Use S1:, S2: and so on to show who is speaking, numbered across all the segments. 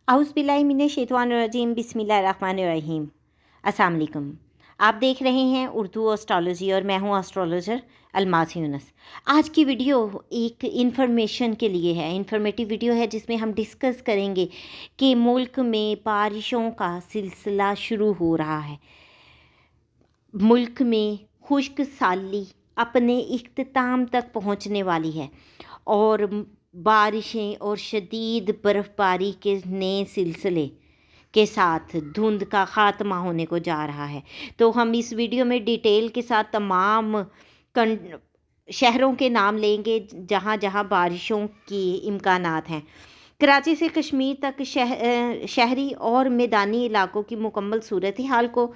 S1: औज़ुबिल्लाहिमिनश्शैतानिर्रजीम बिस्मिल्लाहिर्रहमानिर्रहीम। अस्सलाम वालेकुम। आप देख रहे हैं उर्दू एस्ट्रोलॉजी और मैं हूं एस्ट्रोलॉजर अलमास यूनुस। आज की वीडियो एक इन्फॉर्मेशन के लिए है, इन्फॉर्मेटिव वीडियो है जिसमें हम डिस्कस करेंगे कि मुल्क में बारिशों का सिलसिला शुरू हो रहा है। मुल्क में खुश्क साली अपने इख्तिताम तक पहुंचने वाली है और बारिशें और शदीद बर्फ़बारी के नए सिलसिले के साथ धुंध का ख़ात्मा होने को जा रहा है। तो हम इस वीडियो में डिटेल के साथ तमाम शहरों के नाम लेंगे जहाँ जहाँ बारिशों की इम्कानात हैं। कराची से कश्मीर तक शहरी और मैदानी इलाकों की मुकम्मल सूरत हाल को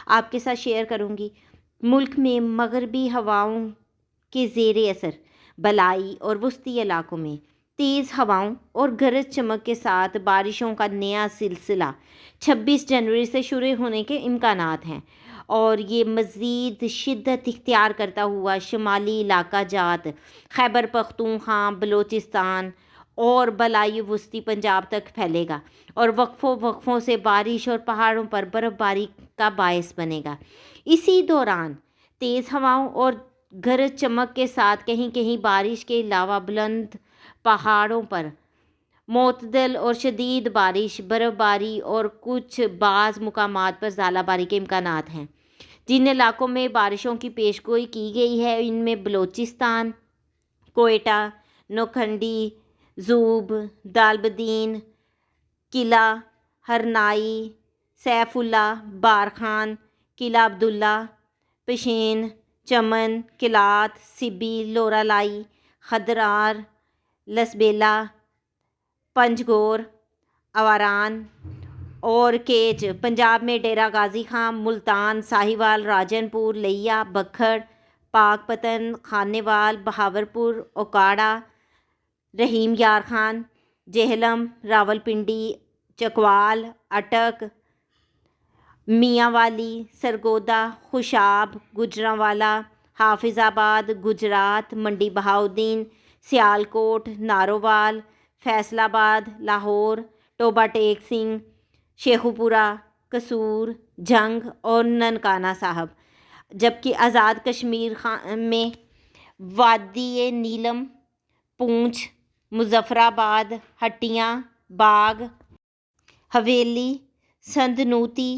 S1: आपके साथ शेयर करूँगी। मुल्क में मगरबी हवाओं के ज़ेर असर बलाई और वस्ती इलाकों में तेज़ हवाओं और गरज चमक के साथ बारिशों का नया सिलसिला 26 जनवरी से शुरू होने के इम्कानात हैं और ये मज़ीद शिद्दत इख्तियार करता हुआ शुमाली इलाका जात खैबर पख्तूनख्वा, बलोचिस्तान और बलाई वस्ती पंजाब तक फैलेगा और वक्फ़ों से बारिश और पहाड़ों पर बर्फ़बारी का बायस बनेगा। इसी दौरान तेज़ हवाओं और गरज चमक के साथ कहीं कहीं बारिश के अलावा बुलंद पहाड़ों पर मोतदल और शदीद बारिश, बर्फ़बारी और कुछ बाज़ मुकामात पर ज़ालाबारी के इम्कानात हैं। जिन इलाकों में बारिशों की पेशगोई की गई है इनमें बलोचिस्तान, कोयटा, नौखंडी, ज़ूब, दालबदीन, किला, हरनाई, सैफुल्ला, बारखान, किला अब्दुल्ला, पेशेन, चमन, किलात, सिबी, लोरालाई, खदरार, लसबेला, पंजगोर, आवारान और केज। पंजाब में डेरा गाजी खां, मुल्तान, साहिवाल, राजनपुर, लिया, बखर, पाकपतन, खानेवाल, बहावरपुर, ओकाड़ा, रहीम यार खान, जेहलम, रावलपिंडी, चकवाल, अटक, मियांवाली, सरगोदा, खुशाब, गुजरांवाला, हाफिज़ाबाद, गुजरात, मंडी बहाउद्दीन, सियालकोट, नारोवाल, फैसलाबाद, लाहौर, टोबा टेक सिंह, शेखुपुरा, कसूर, जंग और ननकाना साहब। जबकि आज़ाद कश्मीर में वादी नीलम, पूंछ, मुजफ्फराबाद, हट्टियाँ, बाग, हवेली, संदनूती,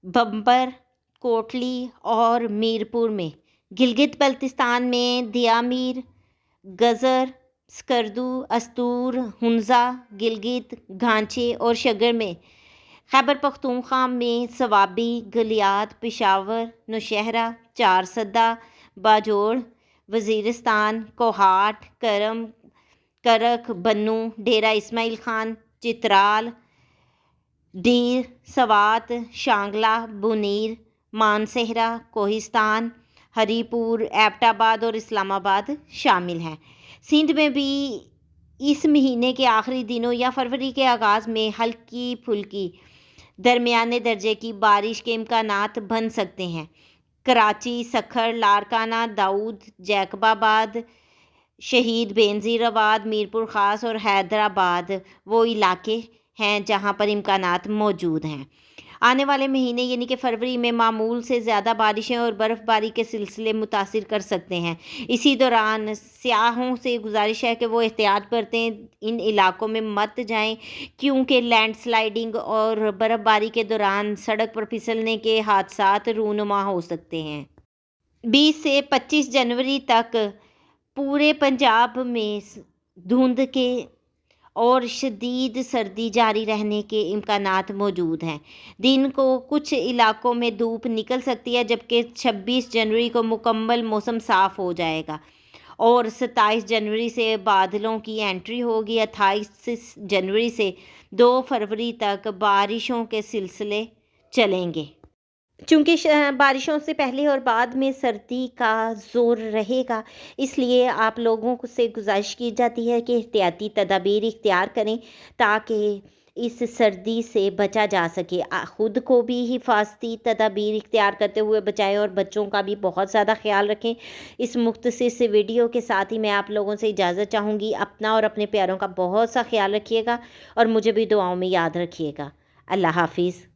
S1: बम्बर, कोटली और मीरपुर में। गिलगित बल्तिस्तान में दियामीर, गज़र, स्कर्दू, अस्तूर, हुंज़ा, गिलगित, घांचे और शगर में। खैबर पख्तूनख्वा में सवाबी, गलियात, पेशावर, नौशहरा, चारसदा, बाजोड़, वज़ीरिस्तान, कोहाट, करम, करक, बन्नू, डेरा इस्माइल खान, चित्राल, डीर, सवात, शांगला, बुनीर, मानसहरा, कोहिस्तान, हरीपुर, एबटाबाद और इस्लामाबाद शामिल हैं। सिंध में भी इस महीने के आखिरी दिनों या फरवरी के आगाज़ में हल्की फुल्की दरमियाने दर्जे की बारिश के इम्कानात बन सकते हैं। कराची, सखर, लारकाना, दाऊद, जैकबाबाद, शहीद बेनज़ीराबाद, मीरपुर ख़ास और हैदराबाद वो इलाके हैं जहां पर इम्कानात मौजूद हैं। आने वाले महीने यानी कि फरवरी में मामूल से ज़्यादा बारिशें और बर्फ़बारी के सिलसिले मुतासिर कर सकते हैं। इसी दौरान सियाहों से गुजारिश है कि वो एहतियात बरतें, इन इलाकों में मत जाएं क्योंकि लैंडस्लाइडिंग और बर्फ़बारी के दौरान सड़क पर फिसलने के हादसात रूनुमा हो सकते हैं। 20 से 25 जनवरी तक पूरे पंजाब में धुंध के और शदीद सर्दी जारी रहने के इम्कानात मौजूद हैं। दिन को कुछ इलाकों में धूप निकल सकती है जबकि 26 जनवरी को मुकम्मल मौसम साफ़ हो जाएगा और 27 जनवरी से बादलों की एंट्री होगी। 28 जनवरी से 2 फरवरी तक बारिशों के सिलसिले चलेंगे। चूँकि बारिशों से पहले और बाद में सर्दी का ज़ोर रहेगा, इसलिए आप लोगों से गुजारिश की जाती है कि एहतियाती तदाबीर इख्तियार करें ताकि اس سردی سے بچا جا سکے. خود کو بھی حفاظتی تدابیر اختیار کرتے ہوئے بچائیں اور بچوں کا بھی بہت زیادہ خیال رکھیں. اس مختصر سے ویڈیو کے ساتھ ہی میں آپ لوگوں سے اجازت چاہوں گی. اپنا اور اپنے پیاروں کا بہت سا خیال رکھیے گا اور مجھے بھی دعاؤں میں یاد رکھیے گا. اللہ حافظ.